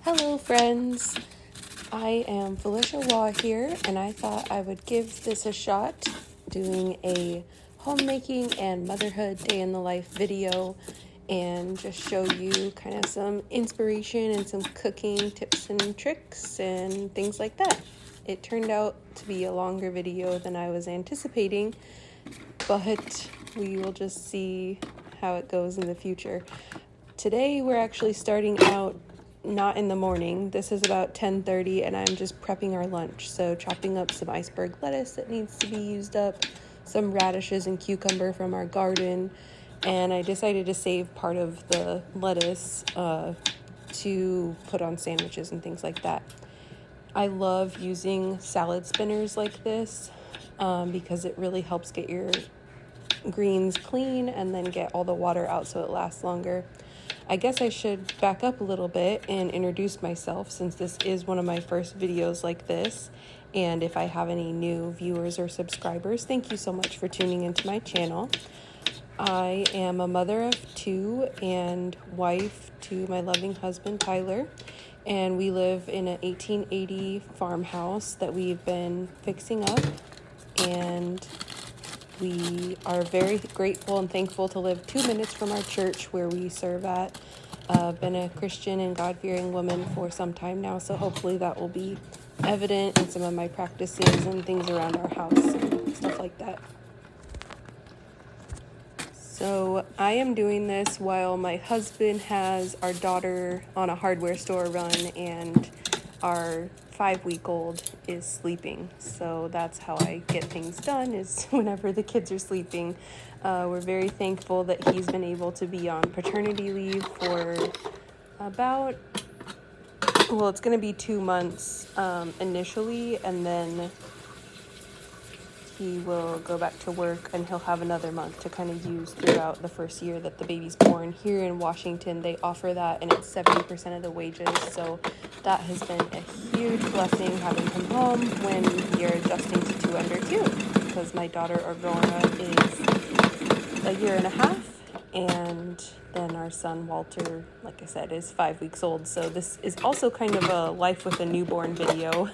Hello friends, I am Felicia Waugh here, and I thought I would give this a shot doing a homemaking and motherhood day in the life video and just show you kind of some inspiration and some cooking tips and tricks and things like that. It turned out to be a longer video than I was anticipating, but we will just see how it goes in the future. Today we're actually starting out not in the morning. This is about 10:30 and I'm just prepping our lunch. So chopping up some iceberg lettuce that needs to be used up, some radishes and cucumber from our garden, and I decided to save part of the lettuce to put on sandwiches and things like that. I love using salad spinners like this because it really helps get your greens clean and then get all the water out so it lasts longer. I guess I should back up a little bit and introduce myself, since this is one of my first videos like this. And if I have any new viewers or subscribers, thank you so much for tuning into my channel. I am a mother of two and wife to my loving husband, Tyler. And we live in an 1880 farmhouse that we've been fixing up. And we are very grateful and thankful to live 2 minutes from our church where we serve at. Been a Christian and God-fearing woman for some time now, so hopefully that will be evident in some of my practices and things around our house and stuff like that. So I am doing this while my husband has our daughter on a hardware store run and our 5-week-old is sleeping. So that's how I get things done, is whenever the kids are sleeping. We're very thankful that he's been able to be on paternity leave for about, well, it's going to be 2 months initially, and then he will go back to work and he'll have another month to kind of use throughout the first year that the baby's born. Here in Washington, they offer that, and it's 70% of the wages. So that has been a huge blessing having him home when you're adjusting to 2 under 2, because my daughter, Aurora, is a year and a half, and then our son, Walter, like I said, is 5 weeks old. So this is also kind of a life with a newborn video.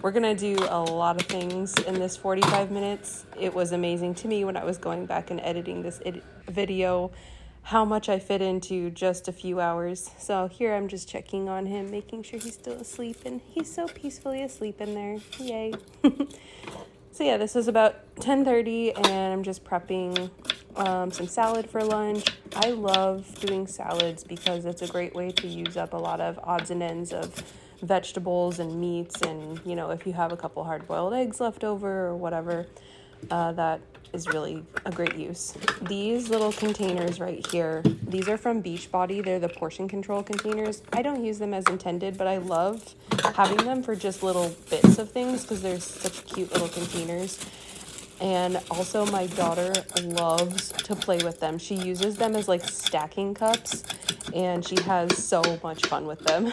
We're gonna do a lot of things in this 45 minutes. It was amazing to me when I was going back and editing this video how much I fit into just a few hours. So here I'm just checking on him, making sure he's still asleep, and he's so peacefully asleep in there. Yay. So yeah, this was about 10:30 and I'm just prepping some salad for lunch. I love doing salads because it's a great way to use up a lot of odds and ends of vegetables and meats, and you know, if you have a couple hard-boiled eggs left over or whatever, that is really a great use. These little containers right here, these are from Beachbody. They're the portion control containers. I don't use them as intended, but I love having them for just little bits of things because they're such cute little containers. And also my daughter loves to play with them. She uses them as like stacking cups, and she has so much fun with them.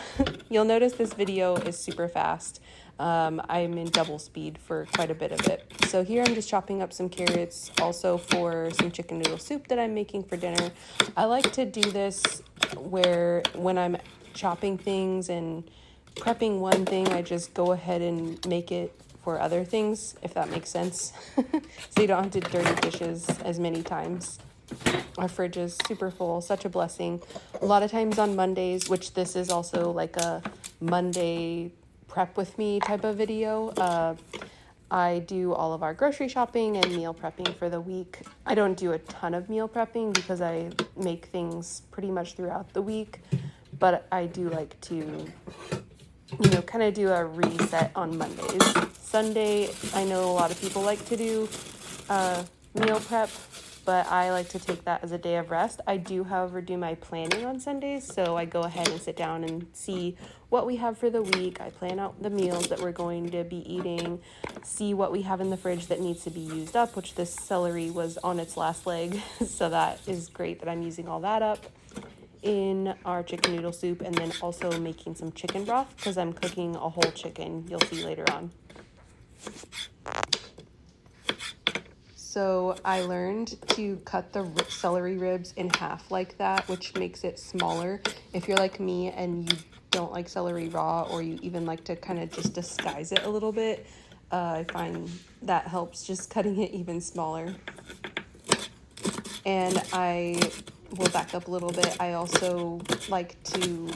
You'll notice this video is super fast. I'm in double speed for quite a bit of it. So here I'm just chopping up some carrots also for some chicken noodle soup that I'm making for dinner. I like to do this where when I'm chopping things and prepping one thing, I just go ahead and make it for other things, if that makes sense. So you don't have to dirty dishes as many times. Our fridge is super full, such a blessing. A lot of times on Mondays, which this is also like a Monday prep with me type of video, I do all of our grocery shopping and meal prepping for the week. I don't do a ton of meal prepping because I make things pretty much throughout the week, but I do like to, you know, kind of do a reset on Mondays. Sunday, I know a lot of people like to do meal prep, but I like to take that as a day of rest. I do, however, do my planning on Sundays, so I go ahead and sit down and see what we have for the week. I plan out the meals that we're going to be eating, see what we have in the fridge that needs to be used up, which this celery was on its last leg, so that is great that I'm using all that up in our chicken noodle soup, and then also making some chicken broth because I'm cooking a whole chicken. You'll see later on. So I learned to cut the celery ribs in half like that, which makes it smaller. If you're like me and you don't like celery raw, or you even like to kind of just disguise it a little bit, I find that helps, just cutting it even smaller. And I will back up a little bit. I also like to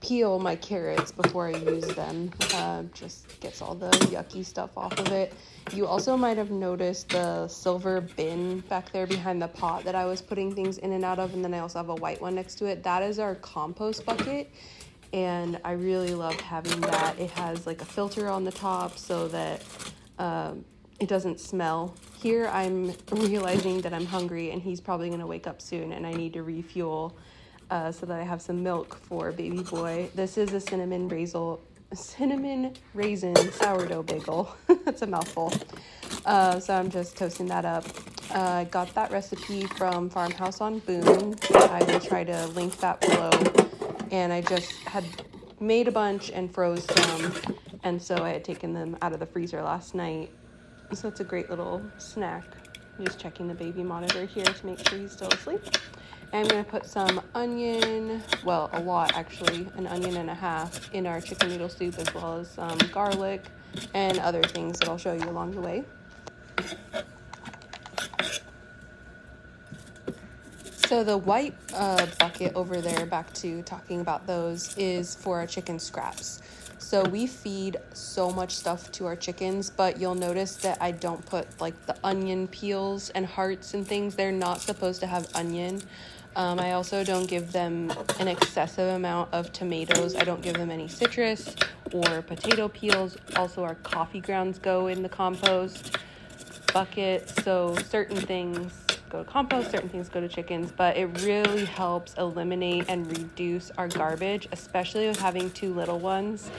peel my carrots before I use them. Just gets all the yucky stuff off of it. You also might have noticed the silver bin back there behind the pot that I was putting things in and out of, and then I also have a white one next to it. That is our compost bucket, and I really love having that. It has like a filter on the top so that it doesn't smell. Here I'm realizing that I'm hungry and he's probably gonna wake up soon and I need to refuel so that I have some milk for baby boy. This is a cinnamon raisin sourdough bagel. That's a mouthful. So I'm just toasting that up. I got that recipe from Farmhouse on Boone. I will try to link that below. And I just had made a bunch and froze some, and so I had taken them out of the freezer last night. So it's a great little snack. I'm just checking the baby monitor here to make sure he's still asleep. And I'm going to put some onion, well, a lot actually, an onion and a half in our chicken noodle soup, as well as some garlic and other things that I'll show you along the way. So the white bucket over there, back to talking about those, is for our chicken scraps. So we feed so much stuff to our chickens, but you'll notice that I don't put like the onion peels and hearts and things. They're not supposed to have onion. I also don't give them an excessive amount of tomatoes. I don't give them any citrus or potato peels. Also, our coffee grounds go in the compost bucket. So certain things go to compost, certain things go to chickens, but it really helps eliminate and reduce our garbage, especially with having two little ones.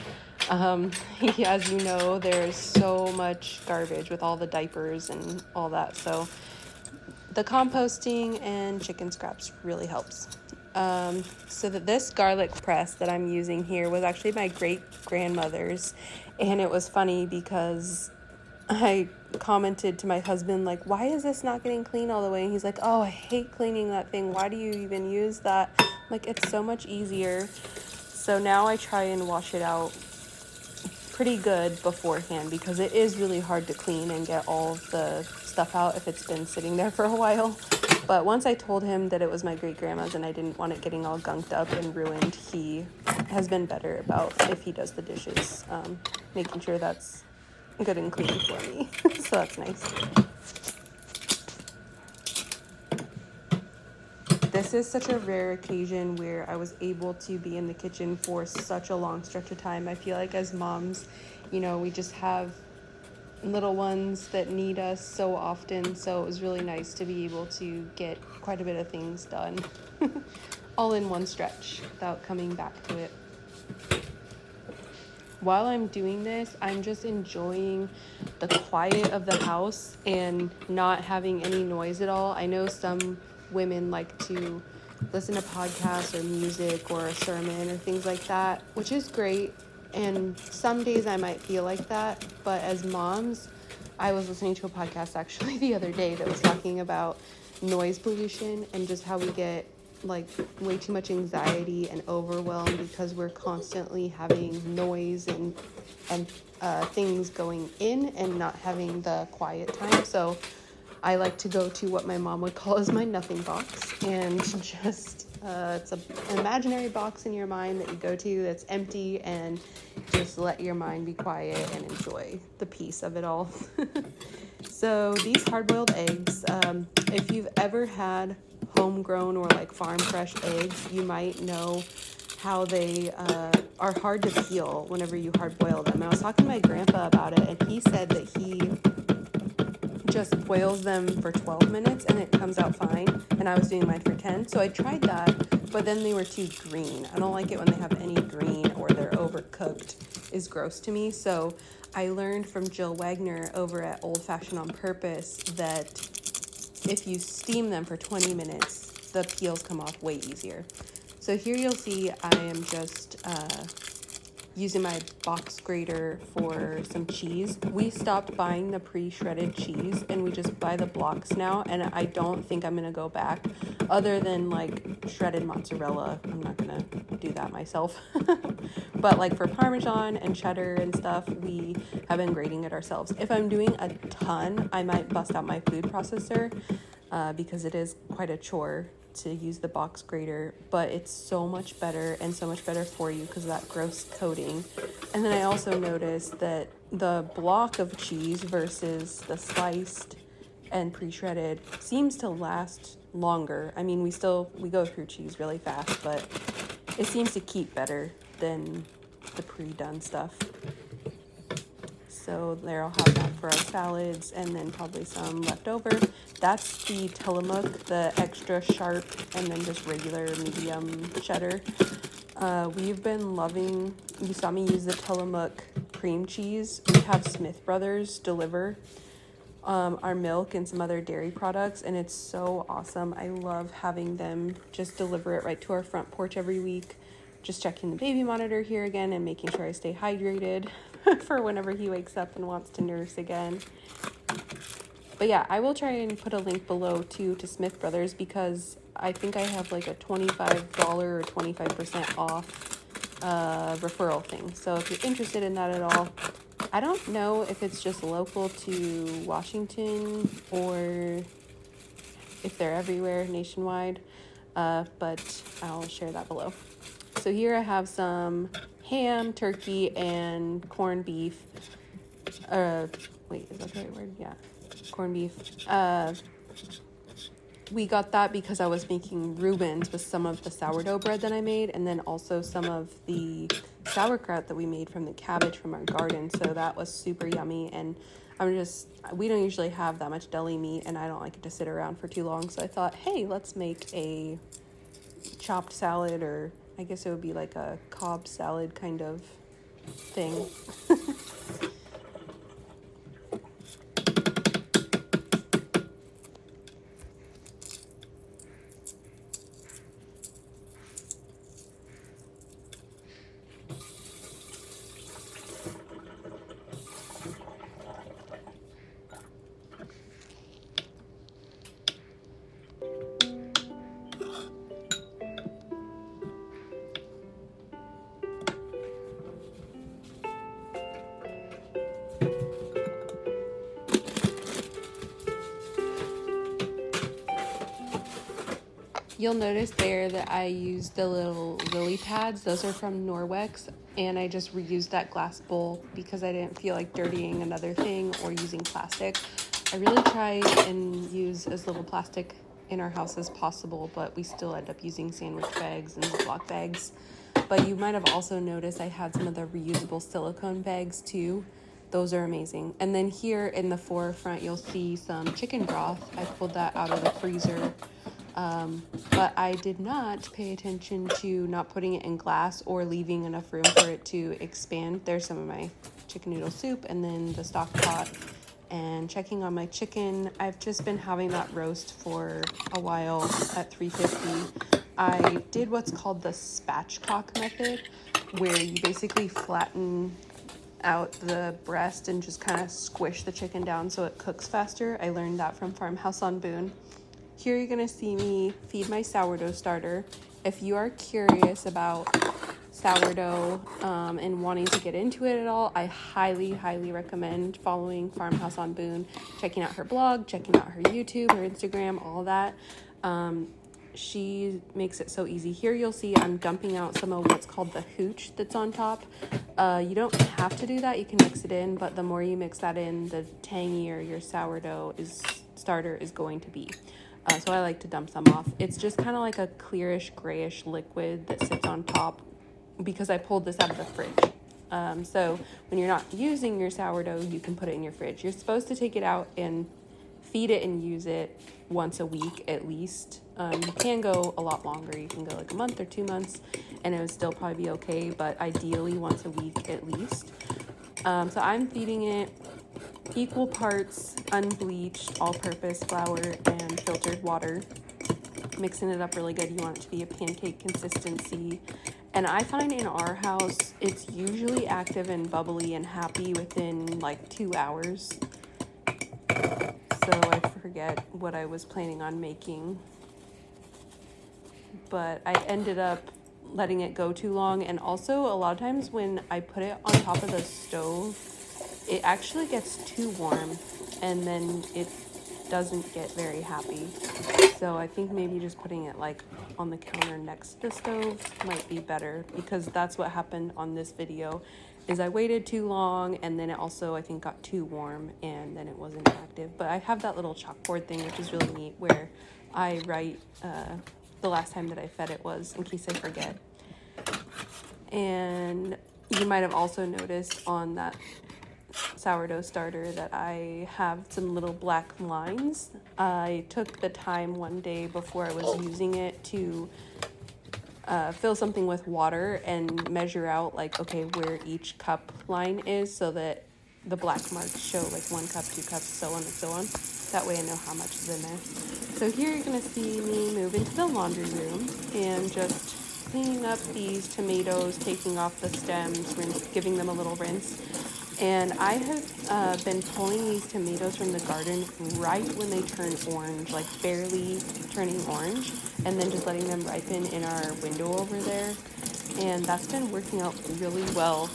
As you know, there's so much garbage with all the diapers and all that, so the composting and chicken scraps really helps. So that this garlic press that I'm using here was actually my great grandmother's, and it was funny because I commented to my husband, like, why is this not getting clean all the way? And he's like, oh, I hate cleaning that thing. Why do you even use that? I'm like, it's so much easier. So now I try and wash it out pretty good beforehand, because it is really hard to clean and get all of the stuff out if it's been sitting there for a while. But once I told him that it was my great grandma's and I didn't want it getting all gunked up and ruined, he has been better about, if he does the dishes, making sure that's good and clean for me. So that's nice. This is such a rare occasion where I was able to be in the kitchen for such a long stretch of time. I feel like as moms, you know, we just have little ones that need us so often. So it was really nice to be able to get quite a bit of things done all in one stretch without coming back to it. While I'm doing this, I'm just enjoying the quiet of the house and not having any noise at all. I know some women like to listen to podcasts or music or a sermon or things like that, which is great. And some days I might feel like that. But as moms, I was listening to a podcast actually the other day that was talking about noise pollution and just how we get like way too much anxiety and overwhelm because we're constantly having noise and things going in and not having the quiet time. So I like to go to what my mom would call as my nothing box, and just it's an imaginary box in your mind that you go to that's empty, and just let your mind be quiet and enjoy the peace of it all. So these hard-boiled eggs, if you've ever had homegrown or like farm fresh eggs, you might know how they are hard to peel whenever you hard boil them. I was talking to my grandpa about it, and he said that he just boils them for 12 minutes and it comes out fine, and I was doing mine for 10. So I tried that, but then they were too green. I don't like it when they have any green or they're overcooked. Is gross to me. So I learned from Jill Wagner over at Old Fashioned on Purpose that if you steam them for 20 minutes, the peels come off way easier. So here you'll see I am just using my box grater for some cheese. We stopped buying the pre-shredded cheese and we just buy the blocks now, and I don't think I'm gonna go back, other than like shredded mozzarella. I'm not gonna do that myself. But like for Parmesan and cheddar and stuff, we have been grating it ourselves. If I'm doing a ton, I might bust out my food processor because it is quite a chore to use the box grater, but it's so much better and so much better for you because of that gross coating. And then I also noticed that the block of cheese versus the sliced and pre-shredded seems to last longer. I mean, we go through cheese really fast, but it seems to keep better than the pre-done stuff. So there, I'll have that for our salads, and then probably some leftover. That's the Tillamook, the extra sharp, and then just regular medium cheddar. We've been loving, you saw me use the Tillamook cream cheese. We have Smith Brothers deliver our milk and some other dairy products, and it's so awesome. I love having them just deliver it right to our front porch every week. Just checking the baby monitor here again and making sure I stay hydrated for whenever he wakes up and wants to nurse again. But yeah, I will try and put a link below too to Smith Brothers, because I think I have like a $25 or 25% off referral thing. So if you're interested in that at all, I don't know if it's just local to Washington or if they're everywhere nationwide, but I'll share that below. So here I have some ham, turkey, and corned beef. Wait, is that the right word? Yeah, corned beef. We got that because I was making Reubens with some of the sourdough bread that I made, and then also some of the sauerkraut that we made from the cabbage from our garden. So that was super yummy, and we don't usually have that much deli meat, and I don't like it to sit around for too long. So I thought, hey, let's make a chopped salad, or I guess it would be like a Cobb salad kind of thing. You'll notice there that I used the little lily pads. Those are from Norwex, and I just reused that glass bowl because I didn't feel like dirtying another thing or using plastic. I really try and use as little plastic in our house as possible, but we still end up using sandwich bags and Ziploc bags. But you might have also noticed I had some of the reusable silicone bags too. Those are amazing. And then here in the forefront, you'll see some chicken broth. I pulled that out of the freezer. But I did not pay attention to not putting it in glass or leaving enough room for it to expand. There's some of my chicken noodle soup and then the stock pot. And checking on my chicken, I've just been having that roast for a while at 350. I did what's called the spatchcock method, where you basically flatten out the breast and just kind of squish the chicken down so it cooks faster. I learned that from Farmhouse on Boone. Here you're going to see me feed my sourdough starter. If you are curious about sourdough and wanting to get into it at all, I highly, highly recommend following Farmhouse on Boone, checking out her blog, checking out her YouTube, her Instagram, all that. She makes it so easy. Here you'll see I'm dumping out some of what's called the hooch that's on top. You don't have to do that. You can mix it in, but the more you mix that in, the tangier your sourdough starter is going to be. So I like to dump some off. It's just kind of like a clearish, grayish liquid that sits on top because I pulled this out of the fridge. So when you're not using your sourdough, you can put it in your fridge. You're supposed to take it out and feed it and use it once a week at least. You can go a lot longer. You can go like a month or 2 months and it would still probably be okay, but ideally once a week at least. So I'm feeding it equal parts unbleached all-purpose flour and filtered water, mixing it up really good. You want it to be a pancake consistency, And I find in our house, it's usually active and bubbly and happy within like 2 hours. So I forget what I was planning on making. But I ended up letting it go too long. And also a lot of times when I put it on top of the stove, it actually gets too warm and then it doesn't get very happy. So I think maybe just putting it like on the counter next to the stove might be better, because that's what happened on this video is I waited too long and then it also I think got too warm and then it wasn't active. But I have that little chalkboard thing, which is really neat, where I write the last time that I fed it was, in case I forget. And you might have also noticed on that sourdough starter that I have some little black lines. I took the time one day before I was using it to fill something with water and measure out like, okay, where each cup line is, so that the black marks show like 1 cup, 2 cups, so on and so on. That way I know how much is in there. So here you're gonna see me move into the laundry room and just cleaning up these tomatoes, taking off the stems, giving them a little rinse. And I have been pulling these tomatoes from the garden right when they turn orange, like barely turning orange, and then just letting them ripen in our window over there. And that's been working out really well,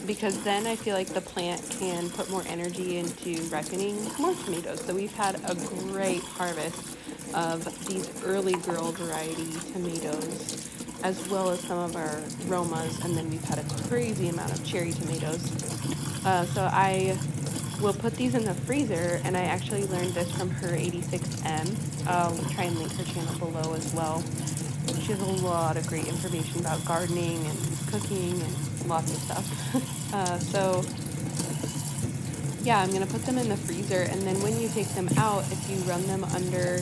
because then I feel like the plant can put more energy into ripening more tomatoes. So we've had a great harvest of these early girl variety tomatoes, as well as some of our Romas, and then we've had a crazy amount of cherry tomatoes. So I will put these in the freezer, and I actually learned this from her 86M. I'll try and link her channel below as well. She has a lot of great information about gardening and cooking and lots of stuff. So yeah, I'm gonna put them in the freezer, and then when you take them out, if you run them under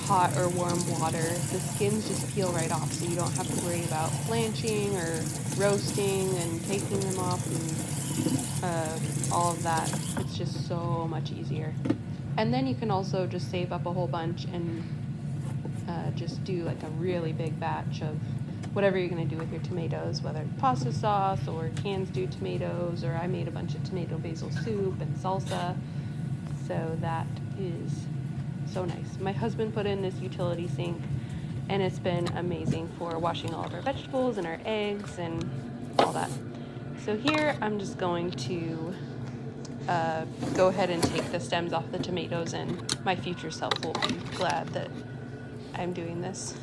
hot or warm water, the skins just peel right off, so you don't have to worry about blanching or roasting and taking them off and all of that. It's just so much easier. And then you can also just save up a whole bunch and just do like a really big batch of whatever you're going to do with your tomatoes, whether it's pasta sauce or canned stewed tomatoes, or I made a bunch of tomato basil soup and salsa. So that is so nice. My husband put in this utility sink, and it's been amazing for washing all of our vegetables and our eggs and all that. So here I'm just going to go ahead and take the stems off the tomatoes, and my future self will be glad that I'm doing this.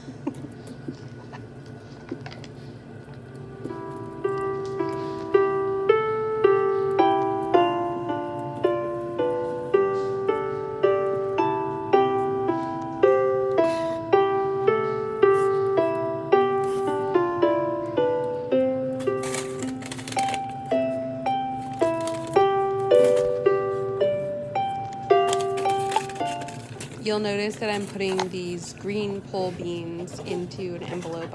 You'll notice that I'm putting these green pole beans into an envelope.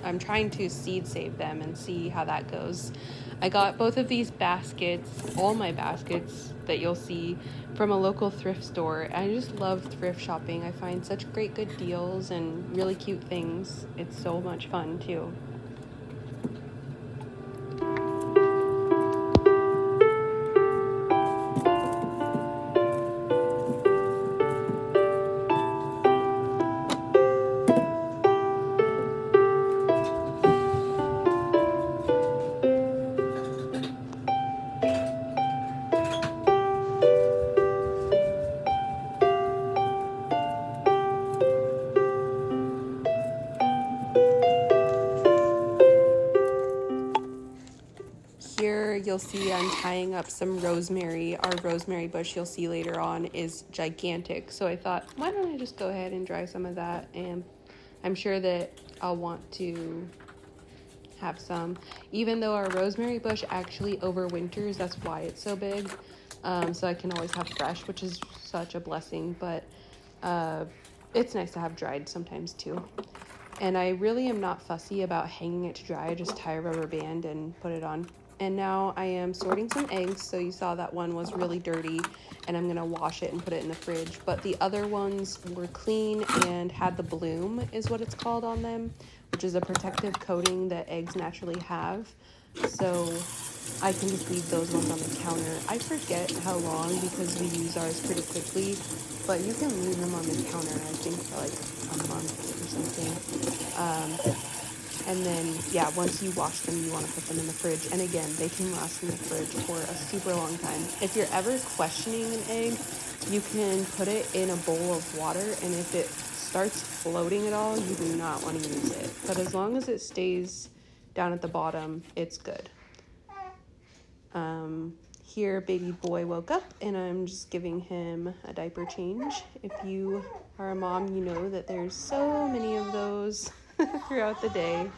I'm trying to seed save them and see how that goes. I got both of these baskets, all my baskets that you'll see, from a local thrift store. I just love thrift shopping. I find such great good deals and really cute things. It's so much fun too. Here you'll see I'm tying up some rosemary. Our rosemary bush, you'll see later on, is gigantic. So I thought, why don't I just go ahead and dry some of that? And I'm sure that I'll want to have some. Even though our rosemary bush actually overwinters, that's why it's so big. So I can always have fresh, which is such a blessing. But it's nice to have dried sometimes too. And I really am not fussy about hanging it to dry. I just tie a rubber band and put it on. And now I am sorting some eggs. So you saw that one was really dirty, and I'm gonna wash it and put it in the fridge. But the other ones were clean and had the bloom, is what it's called on them, which is a protective coating that eggs naturally have. So I can just leave those ones on the counter. I forget how long because we use ours pretty quickly, but you can leave them on the counter, I think, for like a month or something. And then, yeah, once you wash them, you want to put them in the fridge. And again, they can last in the fridge for a super long time. If you're ever questioning an egg, you can put it in a bowl of water, and if it starts floating at all, you do not want to use it. But as long as it stays down at the bottom, it's good. Here, baby boy woke up, and I'm just giving him a diaper change. If you are a mom, you know that there's so many of those throughout the day.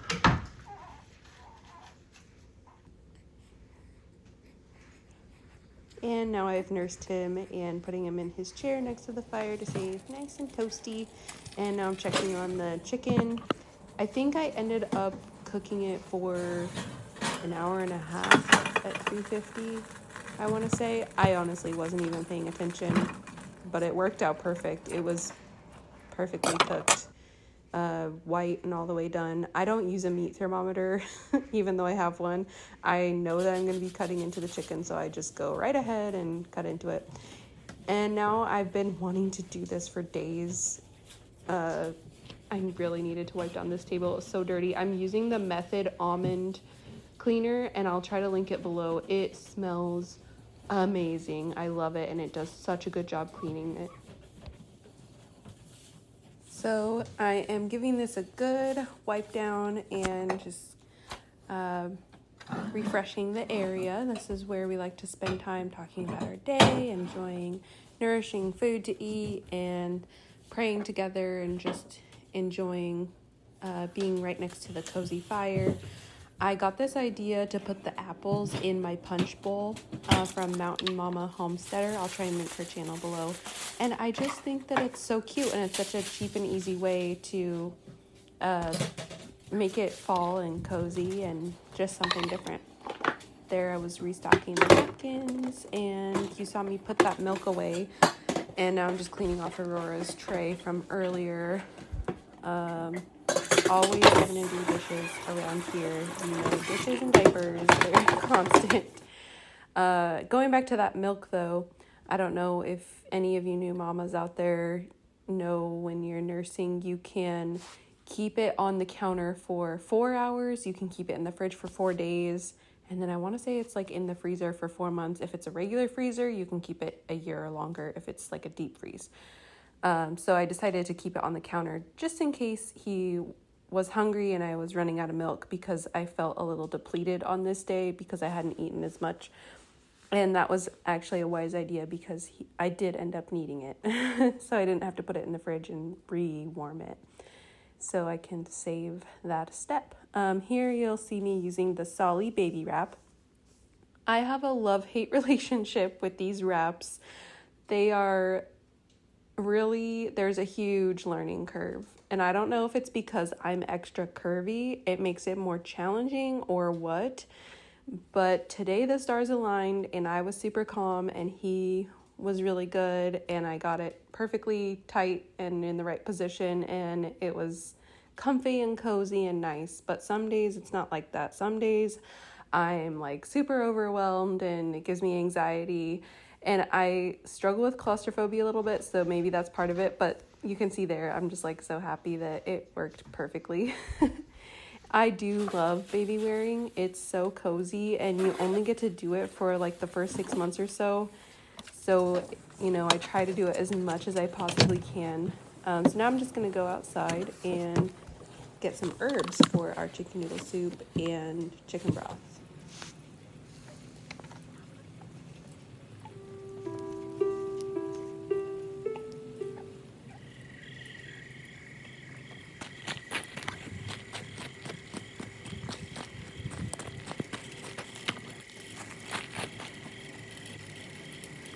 And now I've nursed him and putting him in his chair next to the fire to stay nice and toasty. And now I'm checking on the chicken. I think I ended up cooking it for an hour and a half at 350, I want to say. I honestly wasn't even paying attention, but it worked out perfect. It was perfectly cooked, white and all the way done. I don't use a meat thermometer, even though I have one. I know that I'm going to be cutting into the chicken, so I just go right ahead and cut into it. And now I've been wanting to do this for days. I really needed to wipe down this table. It was so dirty. I'm using the Method almond cleaner, and I'll try to link it below. It smells amazing. I love it, and it does such a good job cleaning it. So I am giving this a good wipe down and just refreshing the area. This is where we like to spend time talking about our day, enjoying nourishing food to eat, and praying together, and just enjoying being right next to the cozy fire. I got this idea to put the apples in my punch bowl from Mountain Mama Homesteader. I'll try and link her channel below. And I just think that it's so cute, and it's such a cheap and easy way to make it fall and cozy and just something different. There I was restocking the napkins, and you saw me put that milk away. And now I'm just cleaning off Aurora's tray from earlier. Always having to do dishes around here. You know, dishes and diapers, they're constant. Going back to that milk though, I don't know if any of you new mamas out there know when you're nursing, you can keep it on the counter for 4 hours. You can keep it in the fridge for 4 days. And then I want to say it's like in the freezer for 4 months. If it's a regular freezer, you can keep it a year or longer if it's like a deep freeze. So I decided to keep it on the counter just in case he was hungry and I was running out of milk, because I felt a little depleted on this day because I hadn't eaten as much. And that was actually a wise idea because I did end up needing it. So I didn't have to put it in the fridge and re-warm it. So I can save that step. Here you'll see me using the Solly baby wrap. I have a love-hate relationship with these wraps. They are really, there's a huge learning curve. And I don't know if it's because I'm extra curvy, it makes it more challenging or what. But today the stars aligned and I was super calm and he was really good, and I got it perfectly tight and in the right position, and it was comfy and cozy and nice. But some days it's not like that. Some days I'm like super overwhelmed and it gives me anxiety, and I struggle with claustrophobia a little bit, so maybe that's part of it. But you can see there, I'm just like so happy that it worked perfectly. I do love baby wearing. It's so cozy, and you only get to do it for like the first 6 months or so. So, you know, I try to do it as much as I possibly can. So now I'm just going to go outside and get some herbs for our chicken noodle soup and chicken broth.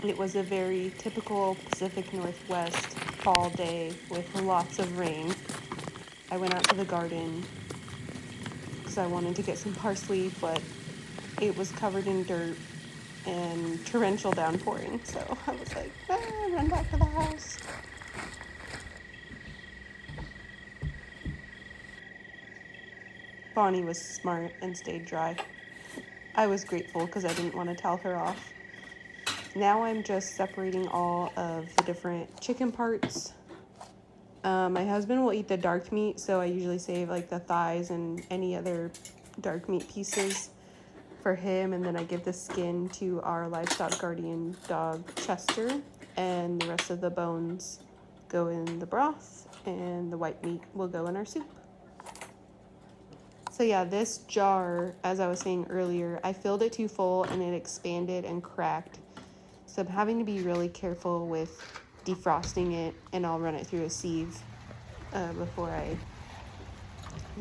It was a very typical Pacific Northwest fall day with lots of rain. I went out to the garden because I wanted to get some parsley, but it was covered in dirt and torrential downpouring. So I was like, run back to the house. Bonnie was smart and stayed dry. I was grateful because I didn't want to towel her off. Now I'm just separating all of the different chicken parts. My husband will eat the dark meat, so I usually save like the thighs and any other dark meat pieces for him, and then I give the skin to our livestock guardian dog Chester, and the rest of the bones go in the broth, and the white meat will go in our soup. So yeah, this jar, as I was saying earlier, I filled it too full and it expanded and cracked. So I'm having to be really careful with defrosting it, and I'll run it through a sieve before I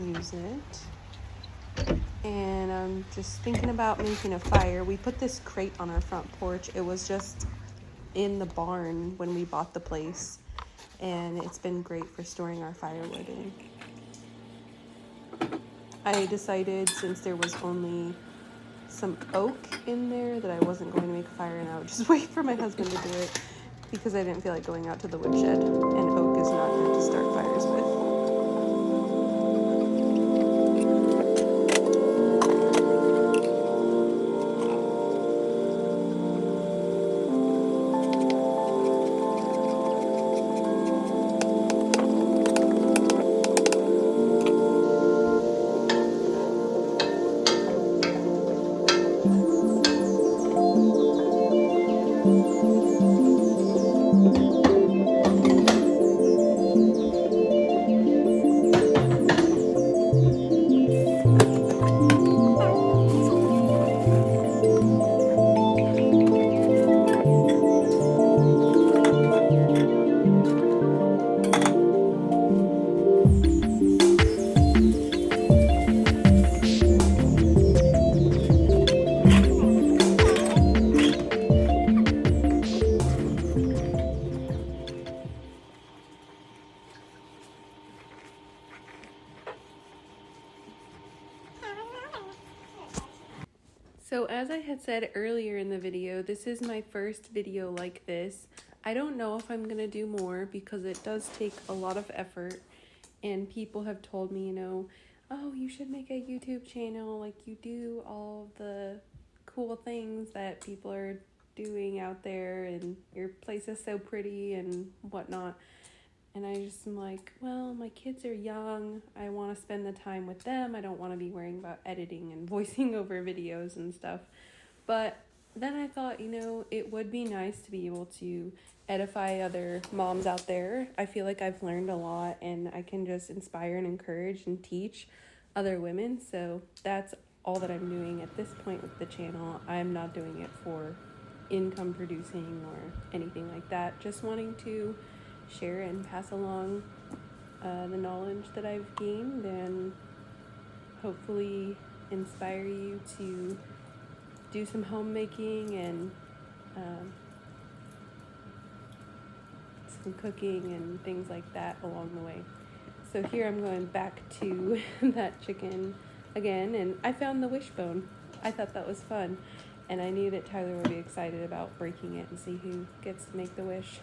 use it. And I'm just thinking about making a fire. We put this crate on our front porch. It was just in the barn when we bought the place, and it's been great for storing our firewood in. I decided, since there was only some oak in there, that I wasn't going to make a fire, and I would just wait for my husband to do it because I didn't feel like going out to the woodshed, and oak is not good to start fires with. So as I had said earlier in the video, this is my first video like this. I don't know if I'm going to do more because it does take a lot of effort, and people have told me, oh, you should make a YouTube channel, like you do all the cool things that people are doing out there, and your place is so pretty and whatnot. And I just am like, well, my kids are young. I want to spend the time with them. I don't want to be worrying about editing and voicing over videos and stuff. But then I thought, it would be nice to be able to edify other moms out there. I feel like I've learned a lot, and I can just inspire and encourage and teach other women. So that's all that I'm doing at this point with the channel. I'm not doing it for income producing or anything like that. Just wanting to share and pass along the knowledge that I've gained, and hopefully inspire you to do some homemaking and some cooking and things like that along the way. So here I'm going back to that chicken again, and I found the wishbone. I thought that was fun, and I knew that Tyler would be excited about breaking it and see who gets to make the wish.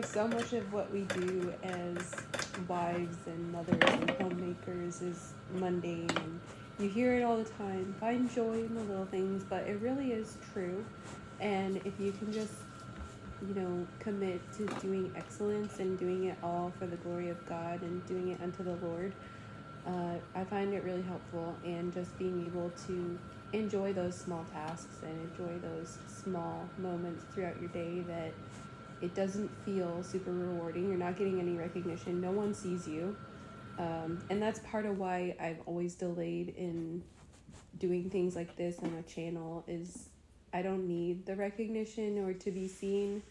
So much of what we do as wives and mothers and homemakers is mundane, and you hear it all the time. Find joy in the little things, but it really is true. And if you can just, commit to doing excellence and doing it all for the glory of God and doing it unto the Lord, I find it really helpful, and just being able to enjoy those small tasks and enjoy those small moments throughout your day that it doesn't feel super rewarding. You're not getting any recognition. No one sees you. And that's part of why I've always delayed in doing things like this on my channel is I don't need the recognition or to be seen.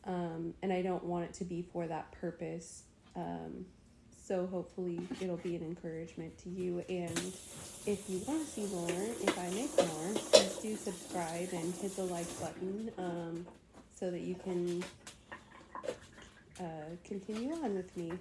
And I don't want it to be for that purpose. So hopefully it'll be an encouragement to you. And if you want to see more, if I make more, please do subscribe and hit the like button so that you can continue on with me.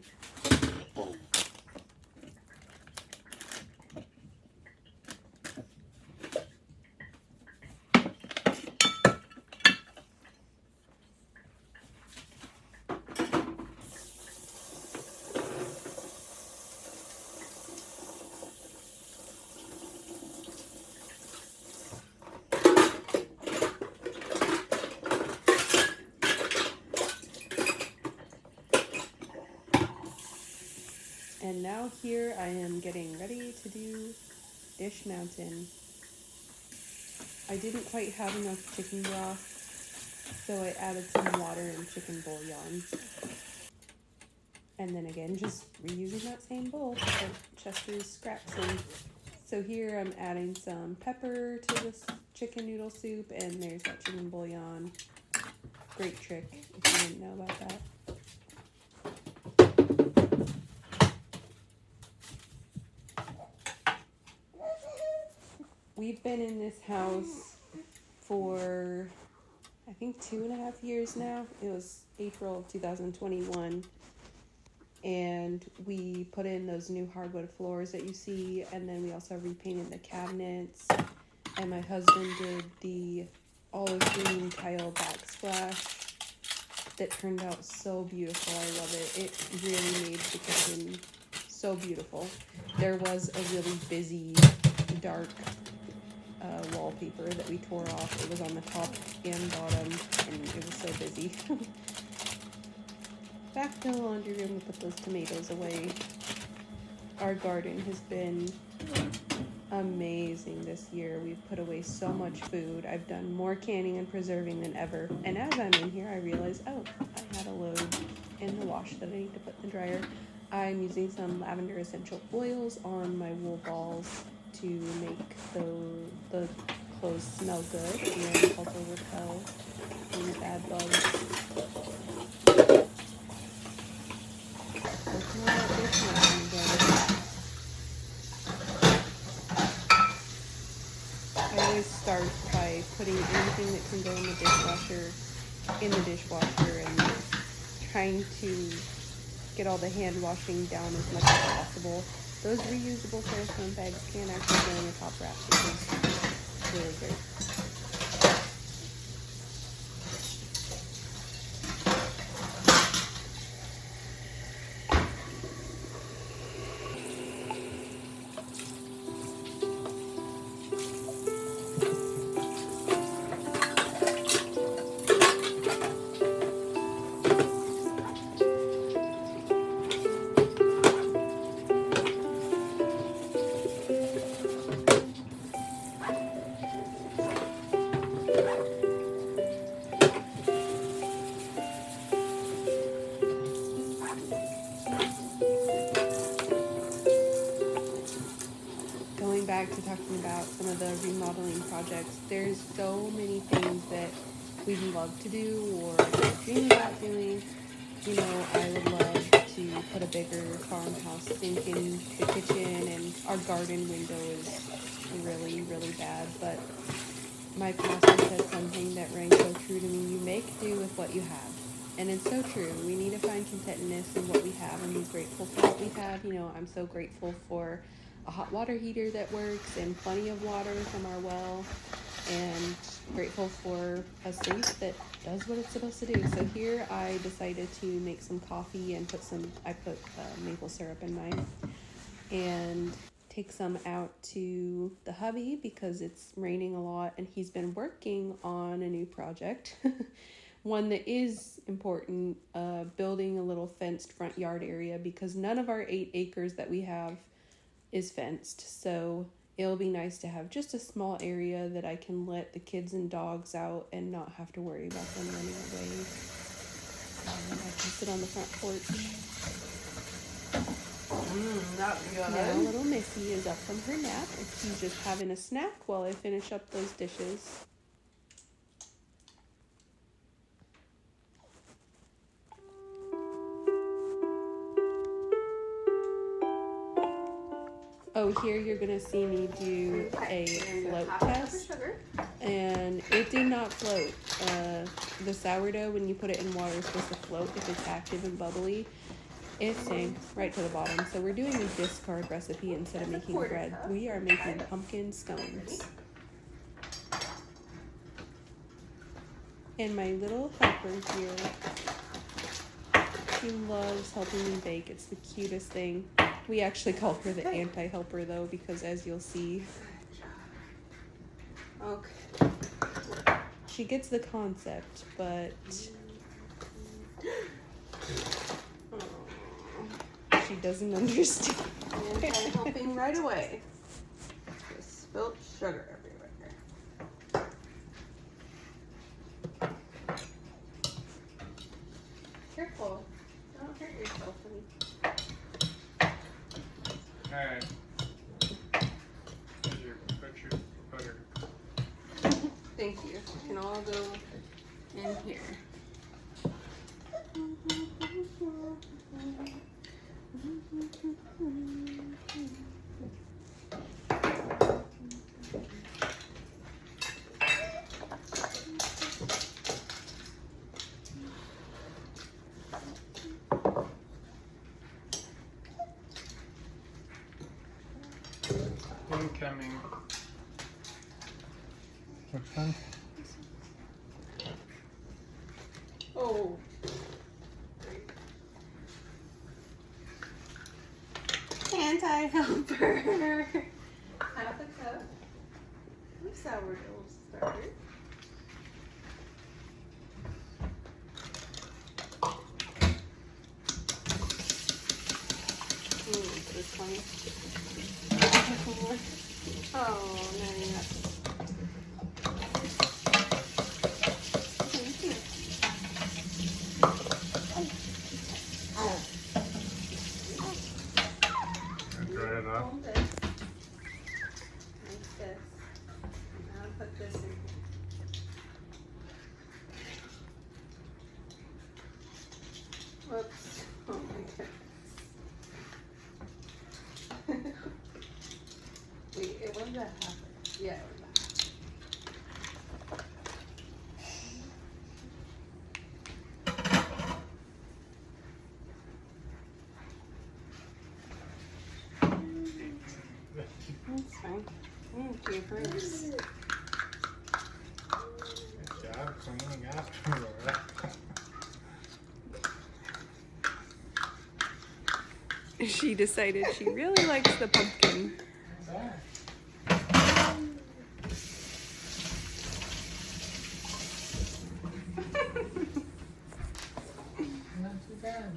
And now here I am getting ready to do Dish Mountain. I didn't quite have enough chicken broth, so I added some water and chicken bouillon. And then again, just reusing that same bowl to put Chester's scraps in. So here I'm adding some pepper to this chicken noodle soup, and there's that chicken bouillon. Great trick if you didn't know about that. We've been in this house for, I think, 2.5 years now. It was April of 2021. And we put in those new hardwood floors that you see, and then we also repainted the cabinets. And my husband did the olive green tile backsplash that turned out so beautiful. I love it. It really made the kitchen so beautiful. There was a really busy, dark wallpaper that we tore off. It was on the top and bottom, and it was so busy. Back to the laundry room to put those tomatoes away. Our garden has been amazing this year. We've put away so much food. I've done more canning and preserving than ever. And as I'm in here, I realize, oh, I had a load in the wash that I need to put in the dryer. I'm using some lavender essential oils on my wool balls to make the clothes smell good and also repel any bad bugs. I always start by putting anything that can go in the dishwasher and trying to get all the hand washing down as much as possible. Those reusable Styrofoam bags can actually go in the top rack, which is really great. Back to talking about some of the remodeling projects, there's so many things that we'd love to do or dream about doing. You know, I would love to put a bigger farmhouse sink in the kitchen, and our garden window is really, really bad, but my pastor said something that rang so true to me: you make do with what you have. And it's so true. We need to find contentness in what we have and be grateful for what we have. You know, I'm so grateful for a hot water heater that works and plenty of water from our well, and grateful for a sink that does what it's supposed to do. So here I decided to make some coffee and I put maple syrup in mine, and take some out to the hubby because it's raining a lot and he's been working on a new project. One that is important, building a little fenced front yard area, because none of our 8 acres that we have is fenced, so it'll be nice to have just a small area that I can let the kids and dogs out and not have to worry about them running away. And I can sit on the front porch. That's good. Now little Missy is up from her nap and she's just having a snack while I finish up those dishes. Oh, here you're gonna see me do a float test, and it did not float. The sourdough, when you put it in water, is supposed to float if it's active and bubbly. It sank right to the bottom. So we're doing a discard recipe instead of making bread. We are making pumpkin scones. And my little helper here, she loves helping me bake. It's the cutest thing. We actually call her the anti-helper though, because as you'll see, okay, she gets the concept, but she doesn't understand. Anti-helping right away. Just spilt sugar everywhere. Careful, don't hurt yourself, honey. Alright. Here's your butcher butter. Thank you. You can all go in here. Incoming. Which one? Oh. Anti-helper. Half a cup of sourdough starter. This one. Oh, no, you're not. Dry it off. Hold this. Like this. Now put this in. Whoops. Oh my goodness. Wait, it was a half. Yeah, it was a half. That's fine. Thank you, Bruce. Good job cleaning after Laura. She decided she really likes the pumpkin. Not too bad.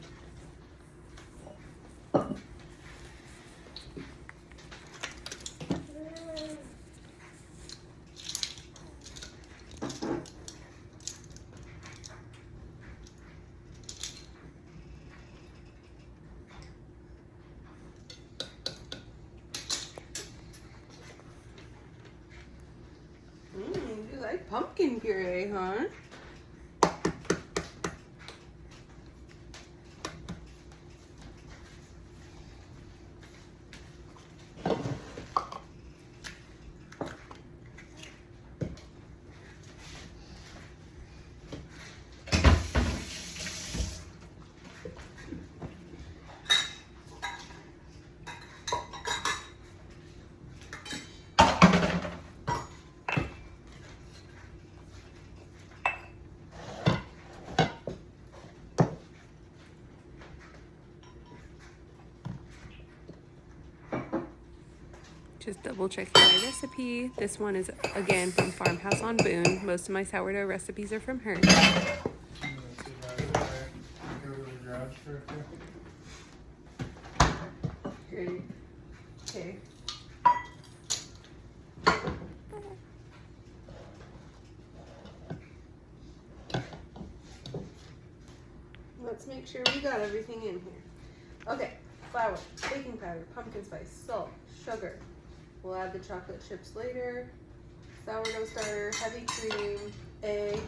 You like pumpkin puree, huh? Just double checking my recipe. This one is again from Farmhouse on Boone. Most of my sourdough recipes are from her. You want to see that there? Go to the garage for a few. Great. Okay. Let's make sure we got everything in here. Okay, flour, baking powder, pumpkin spice, salt, sugar. We'll add the chocolate chips later. Sourdough starter, heavy cream, egg,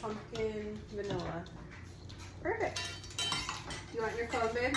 pumpkin, vanilla. Perfect. You want your phone, babe?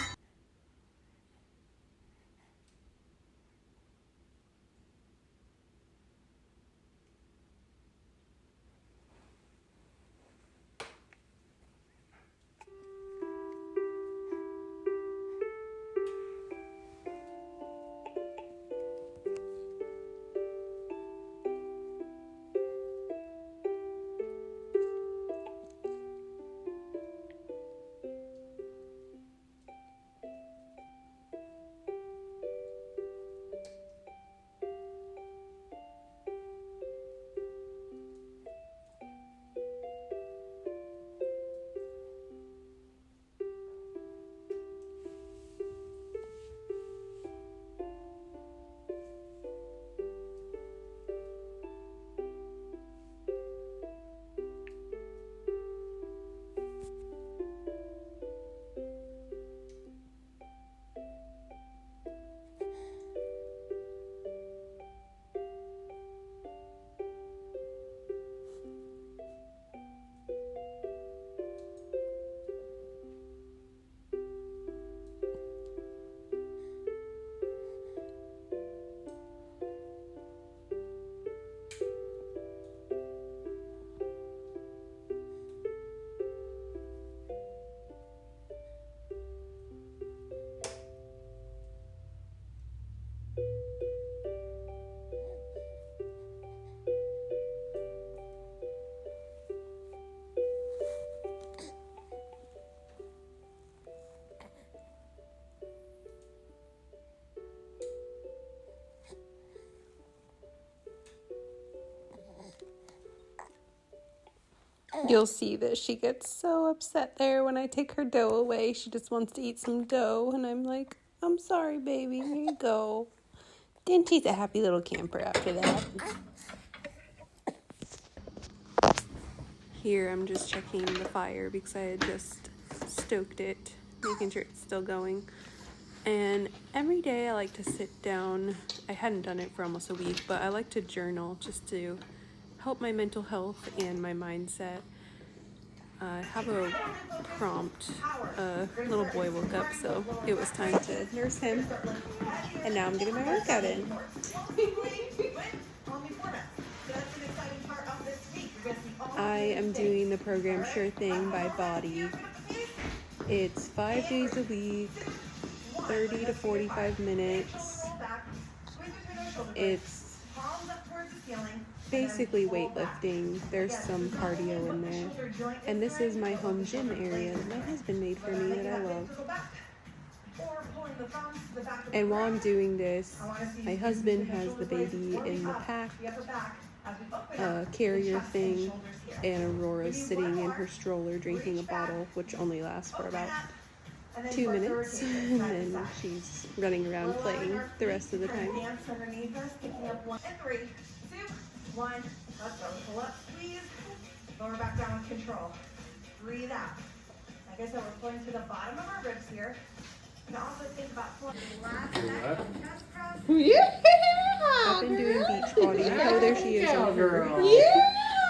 You'll see that she gets so upset there when I take her dough away. She just wants to eat some dough, and I'm like, I'm sorry, baby. Here you go. Then she's a happy little camper after that. Here, I'm just checking the fire because I had just stoked it, making sure it's still going. And every day I like to sit down. I hadn't done it for almost a week, but I like to journal just to help my mental health and my mindset. I have a prompt. A little boy woke up, so it was time to nurse him. And now I'm getting my workout in. I am doing the program Sure Thing by Body. It's 5 days a week, 30 to 45 minutes. It's basically weightlifting. There's some cardio in there. And this is my home gym area that my husband made for me that I love. And while I'm doing this, my husband has the baby in the pack carrier thing, and Aurora's sitting in her stroller drinking a bottle, which only lasts for about 2 minutes, and then she's running around playing the rest of the time. One, let's go. Pull up, squeeze. Lower back down with control. Breathe out. Like I said, we're pulling to the bottom of our ribs here. You can also think about pulling the last chest press. Yeah! I've been doing beach body. Oh, there she is. Girl. Over. Yeah!